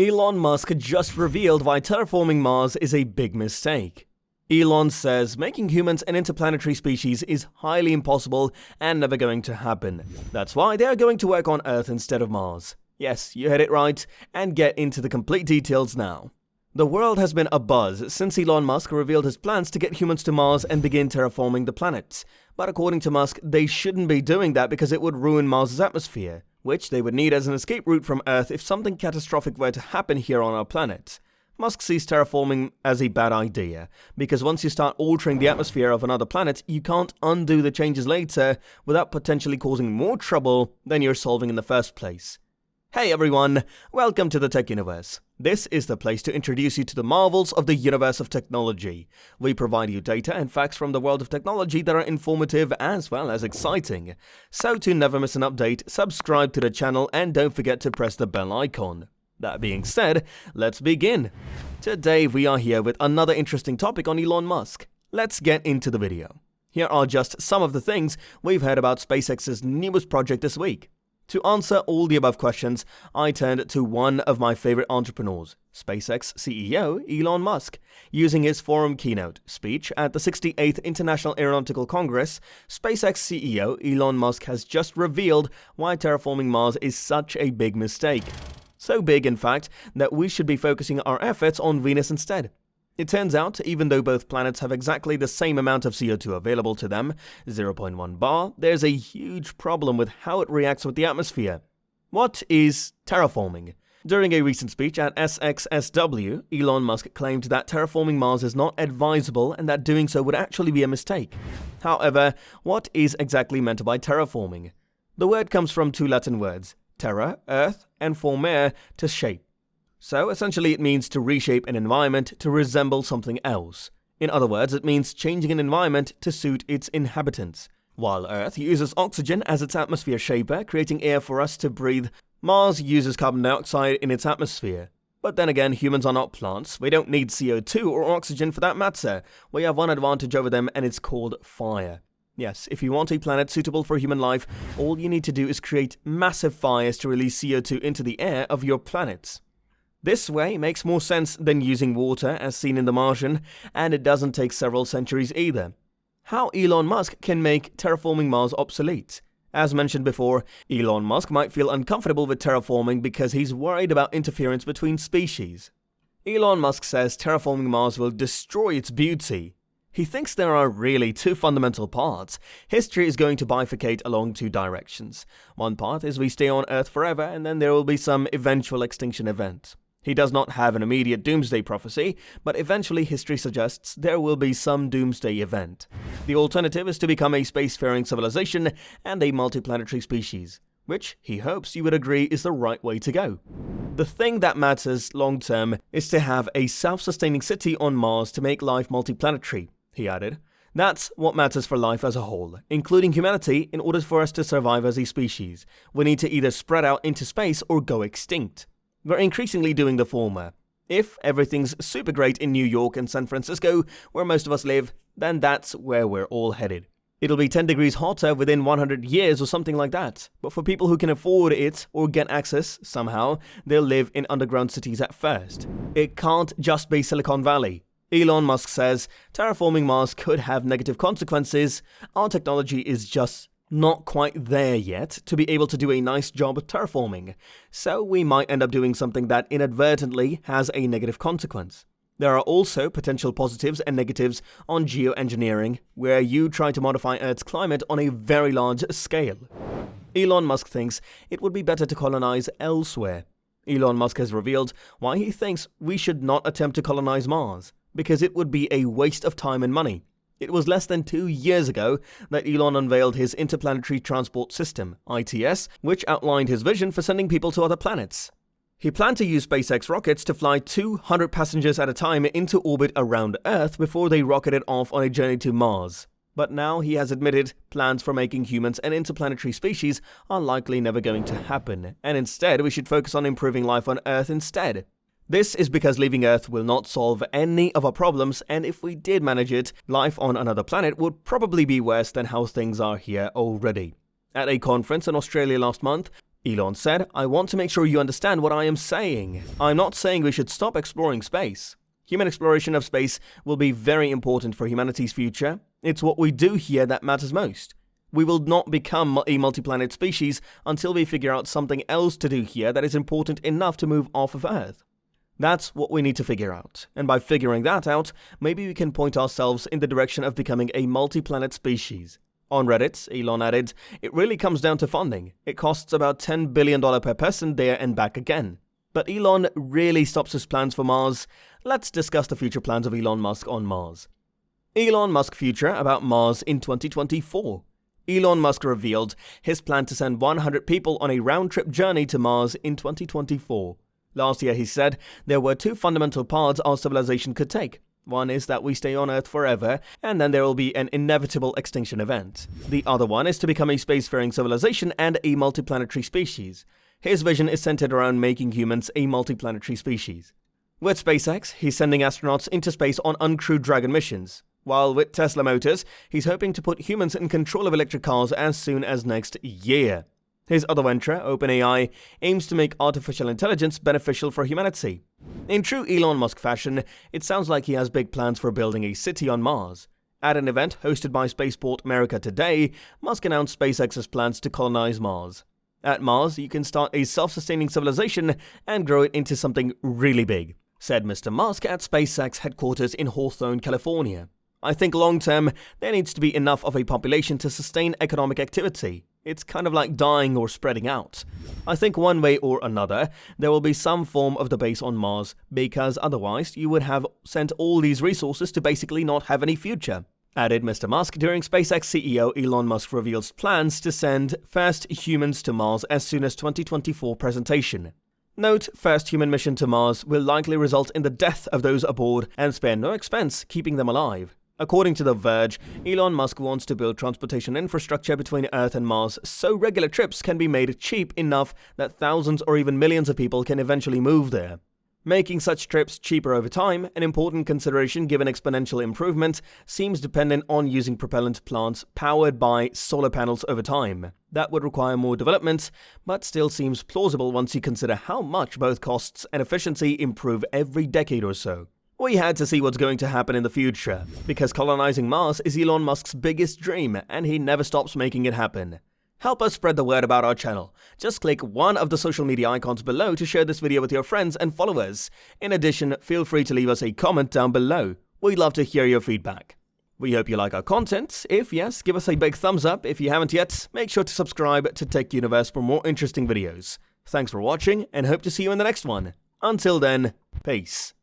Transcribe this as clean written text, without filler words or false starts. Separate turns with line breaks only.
Elon Musk just revealed why terraforming Mars is a big mistake. Elon says making humans an interplanetary species is highly impossible and never going to happen. That's why they are going to work on Earth instead of Mars. Yes, you heard it right, and get into the complete details now. The world has been abuzz since Elon Musk revealed his plans to get humans to Mars and begin terraforming the planet. But according to Musk, they shouldn't be doing that because it would ruin Mars's atmosphere, which they would need as an escape route from Earth if something catastrophic were to happen here on our planet. Musk sees terraforming as a bad idea, because once you start altering the atmosphere of another planet, you can't undo the changes later without potentially causing more trouble than you're solving in the first place. Hey everyone, welcome to the Tech Universe. This is the place to introduce you to the marvels of the universe of technology. We provide you data and facts from the world of technology that are informative as well as exciting. So to never miss an update, subscribe to the channel and don't forget to press the bell icon. That being said, let's begin. Today we are here with another interesting topic on Elon Musk. Let's get into the video. Here are just some of the things we've heard about SpaceX's newest project this week. To answer all the above questions, I turned to one of my favorite entrepreneurs, SpaceX CEO Elon Musk. Using his forum keynote speech at the 68th International Aeronautical Congress, SpaceX CEO Elon Musk has just revealed why terraforming Mars is such a big mistake. So big, in fact, that we should be focusing our efforts on Venus instead. It turns out, even though both planets have exactly the same amount of CO2 available to them, 0.1 bar, there's a huge problem with how it reacts with the atmosphere. What is terraforming? During a recent speech at SXSW, Elon Musk claimed that terraforming Mars is not advisable and that doing so would actually be a mistake. However, what is exactly meant by terraforming? The word comes from two Latin words, terra, earth, and formere, to shape. So, essentially it means to reshape an environment to resemble something else. In other words, it means changing an environment to suit its inhabitants. While Earth uses oxygen as its atmosphere shaper, creating air for us to breathe, Mars uses carbon dioxide in its atmosphere. But then again, humans are not plants. We don't need CO2 or oxygen for that matter. We have one advantage over them, and it's called fire. Yes, if you want a planet suitable for human life, all you need to do is create massive fires to release CO2 into the air of your planets. This way makes more sense than using water as seen in The Martian, and it doesn't take several centuries either. How Elon Musk can make terraforming Mars obsolete? As mentioned before, Elon Musk might feel uncomfortable with terraforming because he's worried about interference between species. Elon Musk says terraforming Mars will destroy its beauty. He thinks there are really two fundamental paths. History is going to bifurcate along two directions. One path is we stay on Earth forever, and then there will be some eventual extinction event. He does not have an immediate doomsday prophecy, but eventually history suggests there will be some doomsday event. The alternative is to become a spacefaring civilization and a multiplanetary species, which he hopes you would agree is the right way to go. The thing that matters long-term is to have a self-sustaining city on Mars to make life multiplanetary, he added. That's what matters for life as a whole, including humanity. In order for us to survive as a species, we need to either spread out into space or go extinct. We're increasingly doing the former. If everything's super great in New York and San Francisco, where most of us live, then that's where we're all headed. It'll be 10 degrees hotter within 100 years or something like that. But for people who can afford it or get access somehow, they'll live in underground cities at first. It can't just be Silicon Valley. Elon Musk says terraforming Mars could have negative consequences. Our technology is just not quite there yet to be able to do a nice job of terraforming, so we might end up doing something that inadvertently has a negative consequence. There are also potential positives and negatives on geoengineering, where you try to modify Earth's climate on a very large scale. Elon Musk thinks it would be better to colonize elsewhere. Elon Musk has revealed why he thinks we should not attempt to colonize Mars, because it would be a waste of time and money. It was less than 2 years ago that Elon unveiled his Interplanetary Transport System, ITS, which outlined his vision for sending people to other planets. He planned to use SpaceX rockets to fly 200 passengers at a time into orbit around Earth before they rocketed off on a journey to Mars. But now he has admitted plans for making humans an interplanetary species are likely never going to happen, and instead we should focus on improving life on Earth instead. This is because leaving Earth will not solve any of our problems, and if we did manage it, life on another planet would probably be worse than how things are here already. At a conference in Australia last month, Elon said, "I want to make sure you understand what I am saying. I'm not saying we should stop exploring space. Human exploration of space will be very important for humanity's future. It's what we do here that matters most. We will not become a multi-planet species until we figure out something else to do here that is important enough to move off of Earth. That's what we need to figure out. And by figuring that out, maybe we can point ourselves in the direction of becoming a multi-planet species." On Reddit, Elon added, "It really comes down to funding. It costs about $10 billion per person there and back again." But Elon really stops his plans for Mars. Let's discuss the future plans of Elon Musk on Mars. Elon Musk future about Mars in 2024. Elon Musk revealed his plan to send 100 people on a round-trip journey to Mars in 2024. Last year he said there were two fundamental paths our civilization could take. One is that we stay on Earth forever, and then there will be an inevitable extinction event. The other one is to become a spacefaring civilization and a multiplanetary species. His vision is centered around making humans a multiplanetary species. With SpaceX, he's sending astronauts into space on uncrewed Dragon missions. While with Tesla Motors, he's hoping to put humans in control of electric cars as soon as next year. His other venture, OpenAI, aims to make artificial intelligence beneficial for humanity. In true Elon Musk fashion, it sounds like he has big plans for building a city on Mars. At an event hosted by Spaceport America today, Musk announced SpaceX's plans to colonize Mars. At Mars, you can start a self-sustaining civilization and grow it into something really big, said Mr. Musk at SpaceX headquarters in Hawthorne, California. "I think long-term, there needs to be enough of a population to sustain economic activity. It's kind of like dying or spreading out. I think one way or another, there will be some form of the base on Mars, because otherwise you would have sent all these resources to basically not have any future," added Mr. Musk during SpaceX CEO Elon Musk reveals plans to send first humans to Mars as soon as 2024 presentation. Note, first human mission to Mars will likely result in the death of those aboard and spare no expense keeping them alive. According to The Verge, Elon Musk wants to build transportation infrastructure between Earth and Mars so regular trips can be made cheap enough that thousands or even millions of people can eventually move there. Making such trips cheaper over time, an important consideration given exponential improvement, seems dependent on using propellant plants powered by solar panels over time. That would require more development, but still seems plausible once you consider how much both costs and efficiency improve every decade or so. We had to see what's going to happen in the future, because colonizing Mars is Elon Musk's biggest dream, and he never stops making it happen. Help us spread the word about our channel. Just click one of the social media icons below to share this video with your friends and followers. In addition, feel free to leave us a comment down below. We'd love to hear your feedback. We hope you like our content. If yes, give us a big thumbs up. If you haven't yet, make sure to subscribe to Tech Universe for more interesting videos. Thanks for watching, and hope to see you in the next one. Until then, peace.